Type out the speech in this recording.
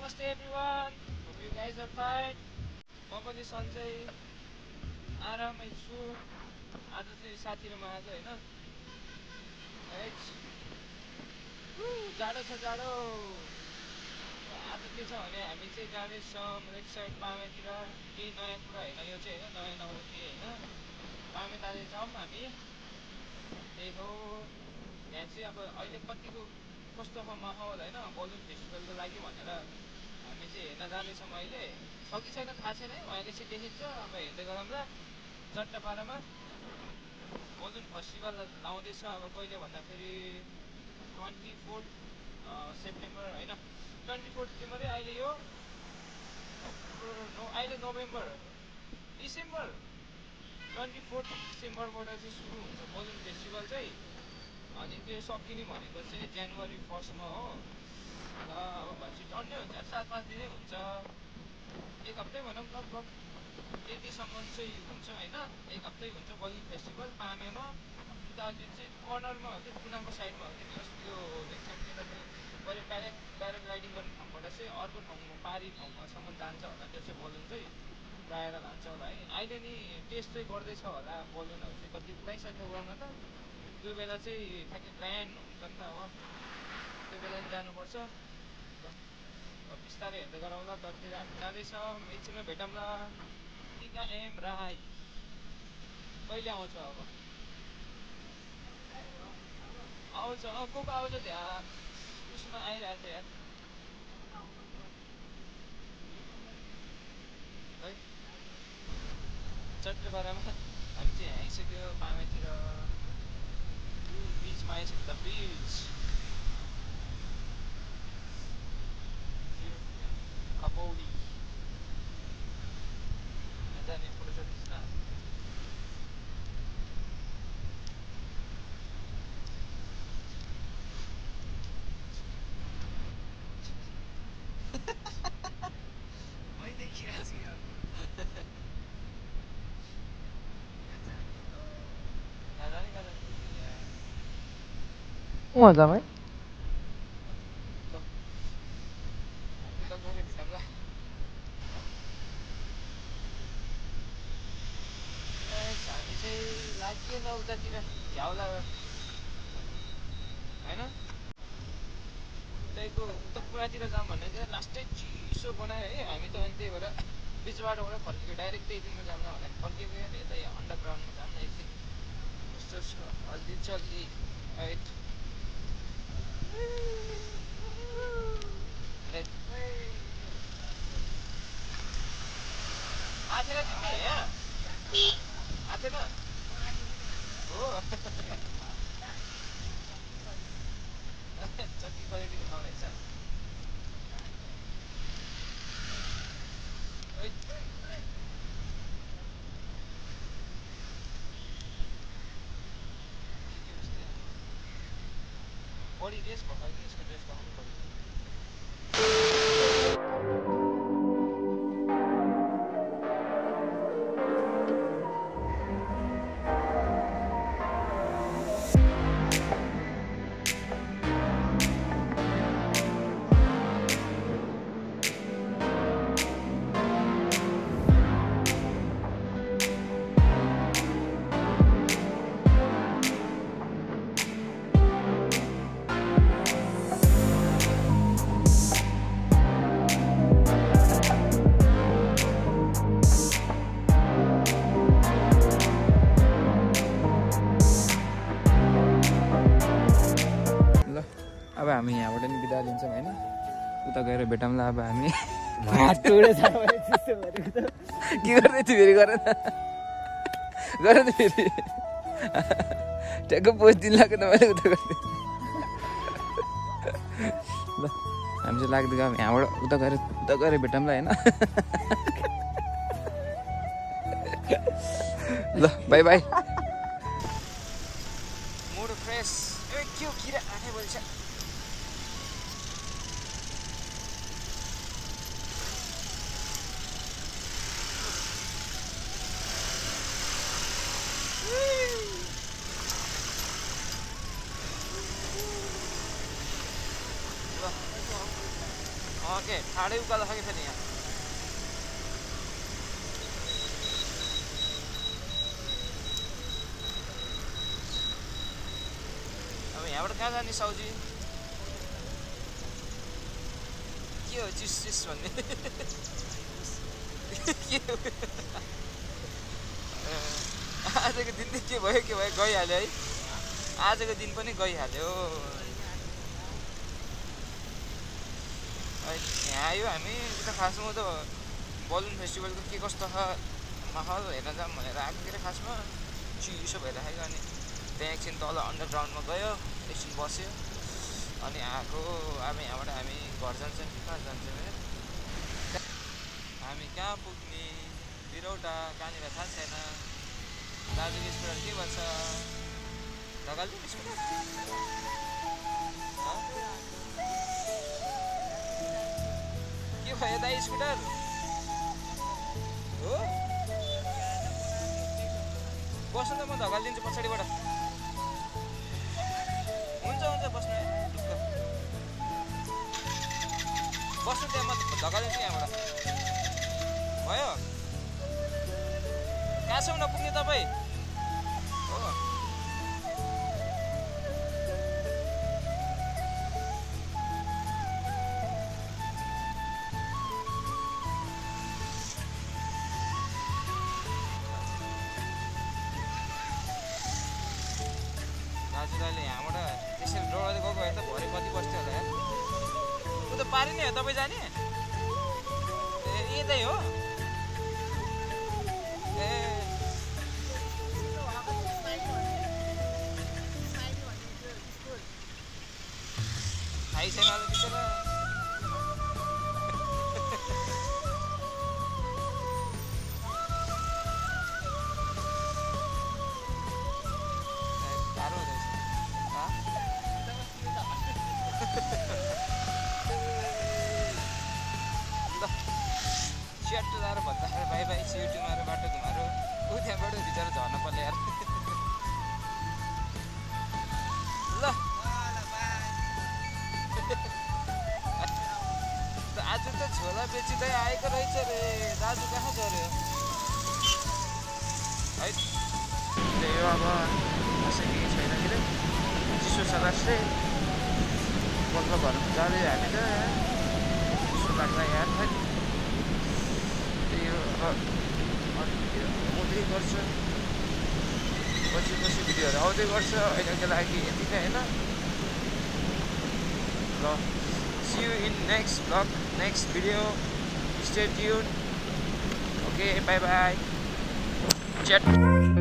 Namaste everyone. Hope you guys are fine. म पनि सन्चै आरामै छु। आज चाहिँ साथीहरूमा आज होइन जाडो छ जाडो। आज के छ भने हामी चाहिँ जाँदैछौँ लेक साइड पामेतिर। केही नयाँ कुरा होइन यो चाहिँ होइन, नयाँ नौलो केही होइन। पामे जाँदैछौँ हामी। त्यही हो यहाँ चाहिँ अब अहिले कतिको कस्तोको माहौल होइन बलुन फेस्टिभलको लागि भनेर हामी चाहिँ हेर्न जाँदैछौँ। अहिले छ कि छैन थाहा छैन है, अहिले चाहिँ देखिन्छ। अब हेर्दै गरौँला। चट्टापाडामा बलुन फेस्टिभल लाउँदैछ। अब कहिले भन्दाखेरि 24 सेप्टेम्बर होइन, 24 सेप्टेम्बरै अहिले यो अहिले नोभेम्बर डिसेम्बर 24 डिसेम्बरबाट चाहिँ सुरु हुन्छ बलुन फेस्टिभल चाहिँ। अनि त्यो सकिने भनेको चाहिँ जनवरी 1st हो। अब भनेपछि टन्नै हुन्छ, 4-5 दिनै हुन्छ, एक हप्तै भनौँ लगभग त्यतिसम्म चाहिँ हुन्छ होइन। एक हप्तै हुन्छ बलुन फेस्टिभल पामेमा। उता त्यो चाहिँ कर्नरमा हो कि कुनाको साइडमा हो कि त्यो लेक साइडतिर पऱ्यो प्याराग्लाइडिङ गर्ने ठाउँबाट चाहिँ अर्को ठाउँमा पारी ठाउँसम्म जान्छ होला त्यो चाहिँ बलुन चाहिँ उडाएर लान्छ होला है। अहिले नि टेस्ट चाहिँ गर्दैछ होला बलुनहरू चाहिँ, कति उडाइसक्यो उडाउन त। त्यो बेला चाहिँ ठ्याक्कै ब्रान्ड हुन्छ नि त हो, त्यो बेला नि जानुपर्छ। बिस्तारै हेर्दै गरौँला। तलतिर हामी जाँदैछौँ, एकछिनमा भेटौँला। टिका एम राई कहिले आउँछ अब आउँछ को आउँछ त्यहाँ उसमा आइरहेको छ यार है। चट्टापाडामा हामी चाहिँ आइसक्यो पामेतिर, बिचमा आइसक्यो त बिच खपौडी जाने फोटो छ खिच्न। जाम है। हामी चाहिँ लाग्यो न उतातिर झ्याउला होइन, उतैको उता कुनातिर जाऊँ भन्ने चाहिँ लास्टै चिसो बनायो है। हामी त अनि त्यही भएर बिच बाटोबाट फर्केको, डाइरेक्ट त्यही दिनमा जाऊँ न भनेर फर्केको यार। यतै अन्डरग्राउन्डमा जाऊँ न एकदिन, कस्तो छ हल्दी चल्दी है। आथेन तिमी यहाँ आथेन हो जति क्वालिटीको ठाउँ रहेछ। बडी ड्रेस भएको कि यसको ड्रेस लगाउनु पऱ्यो। अब हामी यहाँबाट नि बिदा लिन्छौँ होइन, उता गएर भेटौँला। अब हामी के गर्दै थियो फेरि, गर त फेरि ट्याक्क पोस्ट दिन लाग्यो त मैले उता गर्थेँ। ल हामी चाहिँ लाग्दै गयौँ यहाँबाट उता गएर भेटौँला होइन। ल बाई बाई। मुड फ्रेस ए के हो किरा आँखै बोल्छ। के ठाडै उकालो छ कि फेरि यहाँ अब यहाँबाट कहाँ जाने साउजी के हो चिस चिस भन्ने के हो आजको दिन चाहिँ के भयो गइहाल्यो है आजको दिन पनि गइहाल्यो यहाँ आयो हामी त खासमा त बलुन फेस्टिभलको के कस्तो छ माहौल हेर्न जाऊँ भनेर आएको के खासमा चिसो भइराखेको अनि त्यहाँ एकछिन तल अन्डरग्राउन्डमा गयो एकछिन बस्यो अनि आएको अब यहाँबाट हामी घर जान्छौँ कि कहाँ जान्छौँ होइन हामी कहाँ पुग्ने बिरौटा कहाँनिर थाहा छैन दाजुको स्कुटर के भन्छ ढकाल्नु स्कुटर के भयो दाइ स्कुटर हो बस्नु त म ढकालिदिन्छु पछाडिबाट हुन्छ बस्नु है ढुक्क बस्नु त्यहाँ म ढकालिदिन्छु यहाँबाट भयो कहाँसम्म नपुग्ने तपाईँ हो दाजुभाइले यहाँबाट त्यसरी रोडले गएको भए त भरे कति बस्थ्यो होला यार उ त पारि नै हो तपाईँ जाने ए यतै हो ए थाहै छैन बिचरा च्याट्टो लाएर भन्दाखेरि भाइ भाइ सिउटी मारेर बाटो घुमाएर ऊ त्यहाँबाट बिचरा झर्न पर्ने यार ल आज त छोला बेचिँदै आएको रहेछ रे दाजु कहाँ झऱ्यो है त्यही हो अब कसै केही छैन कि चिसो छ लास्टै बल्ल भर्नु जाँदै हामी त चिसो लाग्ला यार खै त्यही हो अब आउँदै गर्छ पछि भिडियोहरू आउँदै गर्छ अहिलेको लागि यति नै होइन ल see you in next vlog, next video. Stay tuned. Okay, bye bye. Chat.